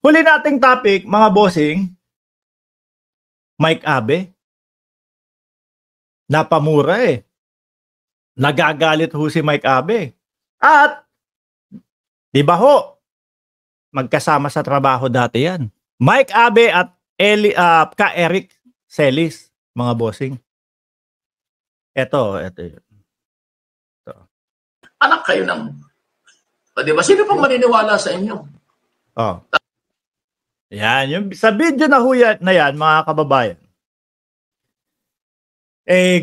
Huli nating topic, mga bossing, Mike Abe. Napamura eh. Nagagalit ho si Mike Abe. At, di ba ho, magkasama sa trabaho dati yan. Mike Abe at ka Eric Celis, mga bossing. Ito yun. Anak kayo ng... Di ba? Sino pang maniniwala sa inyo? Oh. Yan, yung sa video na huya na yan, mga kababayan.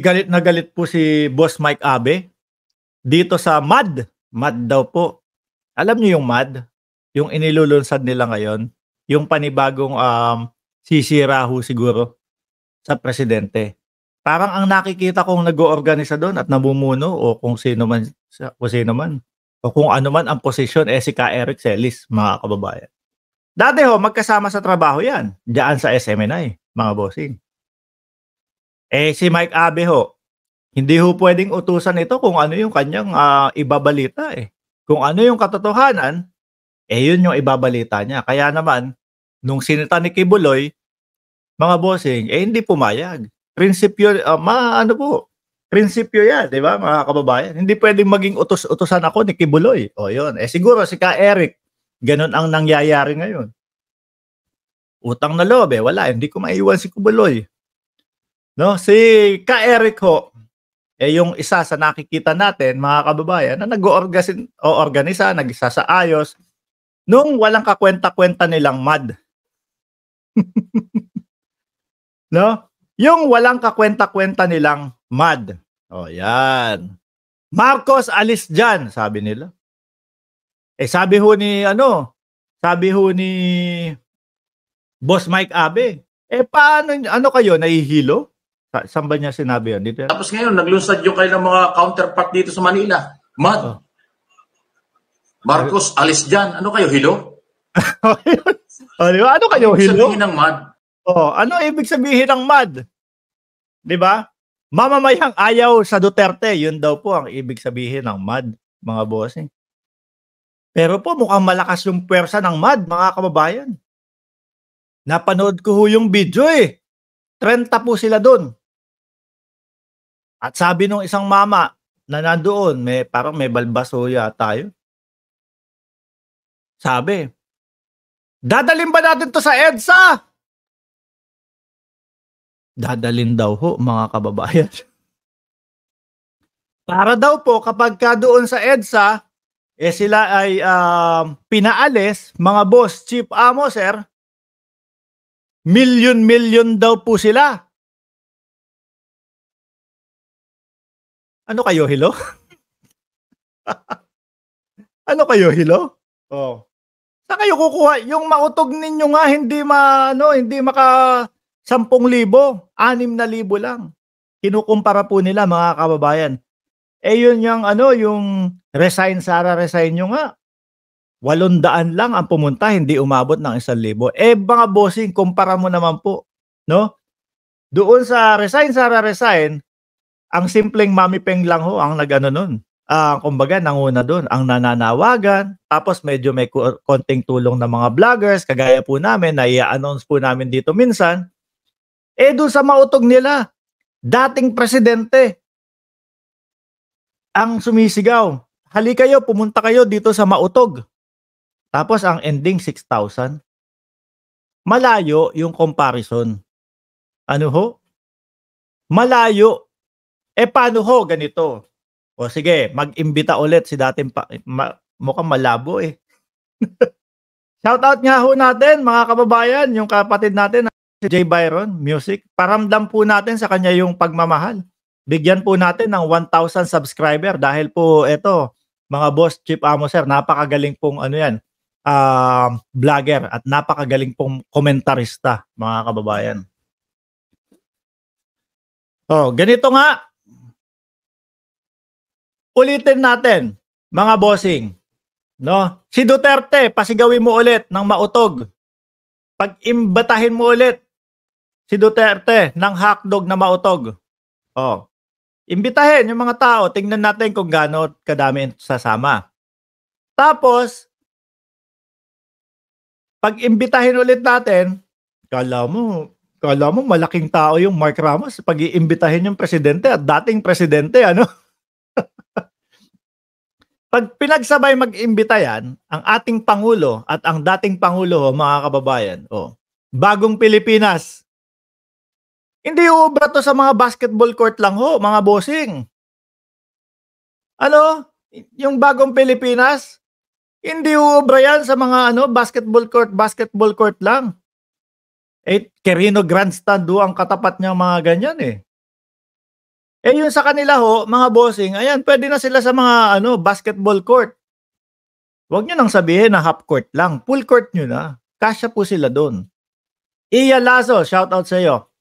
Galit na galit po si Boss Mike Abe dito sa MAD. MAD daw po. Alam niyo yung MAD? Yung inilulunsad nila ngayon, yung panibagong sisira ho siguro sa presidente. Parang ang nakikita kong nag-oorganisa doon at namumuno o kung sino man o kung ano man ang posisyon si Ka Eric Celis, mga kababayan. Dati ho, magkasama sa trabaho yan. Diyan sa SMNI, mga bossing. Si Mike Abe ho, hindi ho pwedeng utusan ito kung ano yung kanyang ibabalita eh. Kung ano yung katotohanan, yun yung ibabalita niya. Kaya naman, nung sinita ni Kibuloy, mga bossing, hindi pumayag. Prinsipyo, prinsipyo yan, di ba mga kababayan? Hindi pwedeng maging utos-utosan ako ni Kibuloy. O yun, siguro si Ka Eric, ganun ang nangyayari ngayon. Utang na loob wala, hindi ko maiwan si Kibuloy. No, si Ka Eric ho, yung isa sa nakikita natin, mga kababayan, na nag-organisa, nag-isasaayos, nung walang kakwenta-kwenta nilang MAD. No? Yung walang kakwenta-kwenta nilang MAD. O yan. Marcos alis dyan, sabi nila. Sabi ho ni Boss Mike Abe, paano, ano kayo, nahihilo? Saan ba niya sinabi yan? Dito yan? Tapos ngayon, naglunsad yung kayo ng mga counterpart dito sa Manila. MAD. Marcos, alis dyan. Ano kayo, hilo? Di ba? Ano kayo, hilo? Sabihin ng MAD. Ano ibig sabihin ng MAD? Di ba? Mamamayang ayaw sa Duterte, yun daw po ang ibig sabihin ng MAD, mga bossing. Pero po mukhang malakas yung pwersa ng MAD, mga kababayan. Napanood ko ho yung video 30 po sila doon. At sabi nung isang mama na nandoon, parang may balbaso yata yun. Sabi, dadalhin ba natin to sa EDSA? Dadalhin daw ho, mga kababayan. Para daw po kapag ka doon sa EDSA, sila ay pinaalis, mga boss, chief amo, sir, milyon daw po sila. Ano kayo, hilo? Ano kayo, hilo? Saan kayo kukuha? Yung mautog ninyo nga hindi maka 10,000, 6,000 lang. Kinukumpara po nila, mga kababayan. Yun yung resign nyo nga. 800 lang ang pumunta, hindi umabot ng 1,000. Mga bossing, kumpara mo naman po, no? Doon sa resign, ang simpleng Mami Peng lang ho ang nag-ano nun. Kumbaga, nanguna doon, ang nananawagan, tapos medyo may konting tulong ng mga vloggers, kagaya po namin, na i-announce po namin dito minsan. Doon sa mautog nila, dating presidente, ang sumisigaw, hali kayo, pumunta kayo dito sa mautog. Tapos ang ending 6,000. Malayo yung comparison. Ano ho? Malayo. Paano ho ganito? Sige, mag-imbita ulit si dating mukhang malabo Shoutout nga ho natin, mga kababayan, yung kapatid natin si J. Byron Music. Paramdam po natin sa kanya yung pagmamahal. Bigyan po natin ng 1,000 subscriber dahil po mga boss, chief amo, sir, napakagaling pong vlogger at napakagaling pong komentarista, mga kababayan. Ganito nga. Ulitin natin, mga bossing. No? Si Duterte, pasigawin mo ulit ng mautog. Pag-imbatahin mo ulit si Duterte ng hotdog na mautog. Imbitahin yung mga tao, tingnan natin kung gaano kadami sasama. Tapos, Pag-imbitahin ulit natin, kala mo malaking tao yung Mark Ramos pag-iimbitahin yung presidente at dating presidente, ano? Pag pinagsabay mag-imbita yan, ang ating Pangulo at ang dating Pangulo, mga kababayan, bagong Pilipinas. Hindi uubra to sa mga basketball court lang ho, mga bossing. Ano? Yung bagong Pilipinas, hindi uubra yan sa mga basketball court lang. Quirino Grandstand ang katapat niyang mga ganyan eh. Yung sa kanila ho, mga bossing, ayan, pwede na sila sa mga basketball court. Huwag niyo nang sabihin na half court lang. Full court niyo na. Kasya po sila doon. Iya Lazo, shout out sa iyo.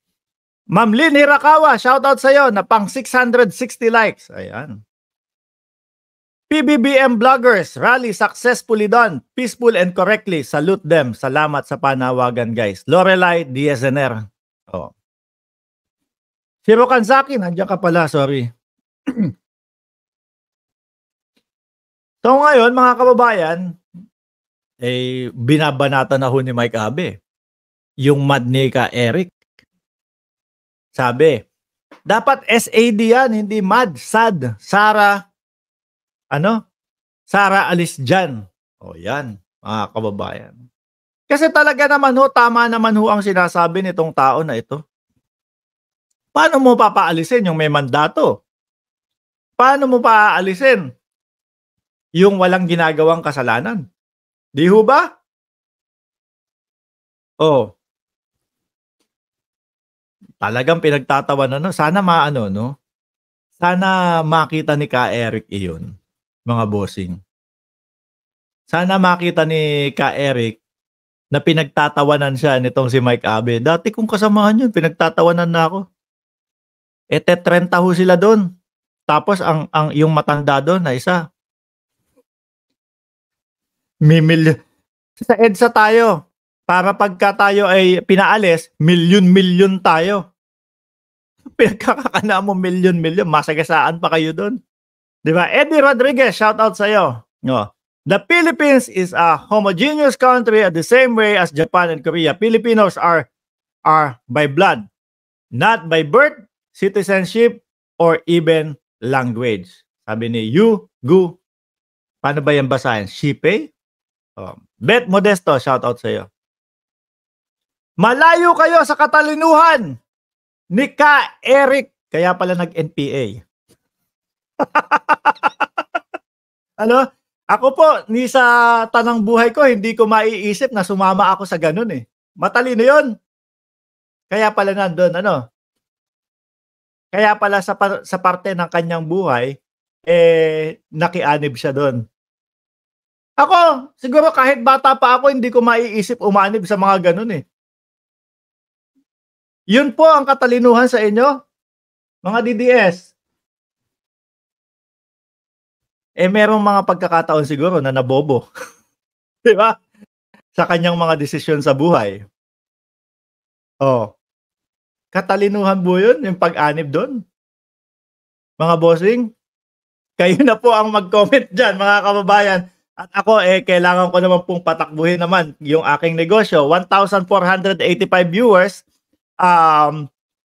Ma'am Lynn Hirakawa, shout out sa iyo na pang 660 likes. Ayan. PBBM Vloggers, rally successfully done. Peaceful and correctly. Salute them. Salamat sa panawagan, guys. Lorelai DSNR. Shiro Kanzaki, nandiyan ka pala, sorry. So ngayon, mga kababayan, binabanata na ho ni Mike Abe. Yung mad ni Ka Eric. Sabi, dapat SAD yan, hindi mad, sad. Sara Alice Jan. Yan, mga kababayan. Kasi talaga naman ho, tama naman ho ang sinasabi nitong tao na ito. Paano mo papaalisin yung may mandato? Paano mo paalisin yung walang ginagawang kasalanan? Di ho ba? Talagang pinagtatawanan. Sana Sana makita ni Ka Eric iyon, mga bossing. Sana makita ni Ka Eric na pinagtatawanan siya nitong si Mike Abe. Dati kong kasamahan yun, pinagtatawanan na ako. 30 ho sila doon. Tapos yung matanda doon na isa. Sa EDSA tayo. Para pagka tayo ay pinaalis, milyon-milyon tayo. Pinagkakakana mo milyon-milyon. Masagasaan pa kayo doon. Diba? Eddie Rodriguez, shout out sa'yo. The Philippines is a homogeneous country at the same way as Japan and Korea. Filipinos are by blood, not by birth, citizenship, or even language. Sabi ni Yu Gu. Paano ba yan basahin? Shipei? Bet Modesto, shout out sa iyo. Malayo kayo sa katalinuhan ni Ka Eric. Kaya pala nag-NPA. Ako po, ni sa tanang buhay ko, hindi ko maiisip na sumama ako sa ganun eh. Matalino yun. Kaya pala nandun, Kaya pala sa parte ng kanyang buhay, nakianib siya doon. Ako, siguro kahit bata pa ako, hindi ko maiisip umanib sa mga ganun eh. Yun po ang katalinuhan sa inyo, mga DDS. Merong mga pagkakataon siguro na nabobo. Di ba? Sa kanyang mga desisyon sa buhay. Katalinuhan po yun, yung pag-anib doon. Mga bossing, kayo na po ang mag-comment dyan, mga kababayan. At ako, kailangan ko naman pong patakbuhin naman yung aking negosyo. 1,485 viewers.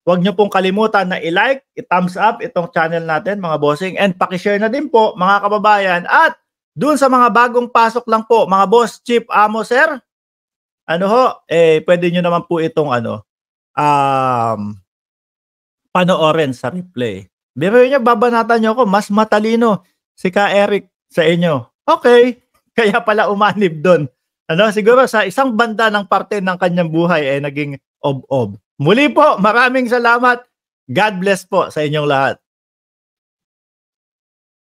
Huwag nyo pong kalimutan na i-like, i-thumbs up itong channel natin, mga bossing. And pakishare na din po, mga kababayan. At dun sa mga bagong pasok lang po, mga boss, Chief Amo, sir, pwede nyo naman po itong panoorin sa replay. Biro nyo, babanatan nyo ako, mas matalino si Ka Eric sa inyo. Okay, kaya pala umanib doon. Siguro sa isang banda ng parte ng kanyang buhay naging ob-ob. Muli po, maraming salamat. God bless po sa inyong lahat.